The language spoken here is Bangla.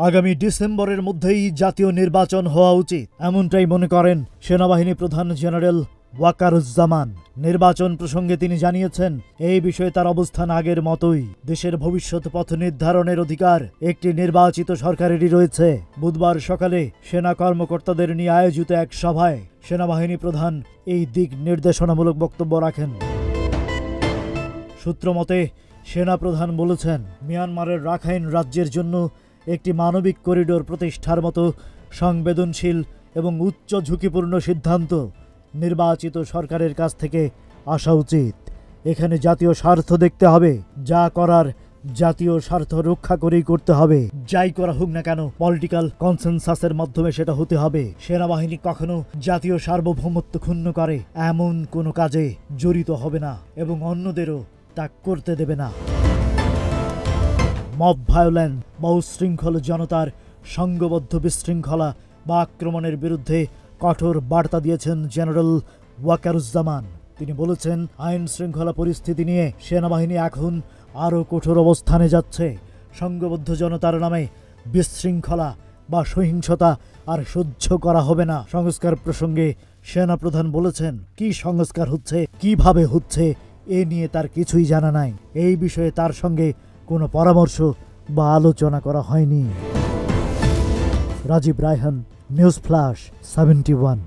আগামী ডিসেম্বরের মধ্যেই জাতীয় নির্বাচন হওয়া উচিত, এমনটাই মনে করেন সেনাবাহিনী প্রধান জেনারেল ওয়াকারুজ্জামান। নির্বাচন প্রসঙ্গে তিনি জানিয়েছেন, এই বিষয়ে তার অবস্থান আগের মতোই। দেশের ভবিষ্যৎ পথ নির্ধারণের অধিকার একটি নির্বাচিত সরকারেরই রয়েছে। বুধবার সকালে সেনা কর্মকর্তাদের নিয়ে আয়োজিত এক সভায় সেনাবাহিনী প্রধান এই দিক নির্দেশনামূলক বক্তব্য রাখেন। সূত্রমতে সেনাপ্রধান বলেছেন, মিয়ানমারের রাখাইন রাজ্যের জন্য একটি মানবিক করিডোর প্রতিষ্ঠার মতো সংবেদনশীল এবং উচ্চ ঝুঁকিপূর্ণ সিদ্ধান্ত নির্বাচিত সরকারের কাছ থেকে আসা উচিত। এখানে জাতীয় স্বার্থ দেখতে হবে, যা করার জাতীয় স্বার্থ রক্ষা করেই করতে হবে। যাই করা হোক না কেন পলিটিক্যাল কনসেনসাসের মাধ্যমে সেটা হতে হবে। সেনাবাহিনী কখনো জাতীয় সার্বভৌমত্ব ক্ষুণ্ণ করে এমন কোনো কাজে জড়িত হবে না এবং অন্যদেরও তা করতে দেবে না। মব ভায়োলেন্স বা উচ্ছৃঙ্খল জনতার সংঘবদ্ধ বিশৃঙ্খলা বা আক্রমণের বিরুদ্ধে কঠোর বার্তা দিয়েছেন জেনারেল ওয়াকারুজ্জামান। তিনি বলেছেন, আইন শৃঙ্খলা পরিস্থিতি নিয়ে সেনাবাহিনী এখন আরও কঠোর অবস্থানে যাচ্ছে। সংঘবদ্ধ জনতার নামে বিশৃঙ্খলা বা সহিংসতা আর সহ্য করা হবে না। সংস্কার প্রসঙ্গে সেনাপ্রধান বলেছেন, কি সংস্কার হচ্ছে, কিভাবে হচ্ছে এ নিয়ে তার কিছুই জানা নাই। এই বিষয়ে তার সঙ্গে কোনো পরামর্শ বা আলোচনা করা হয়নি। Rajib Raihan, news flash 71।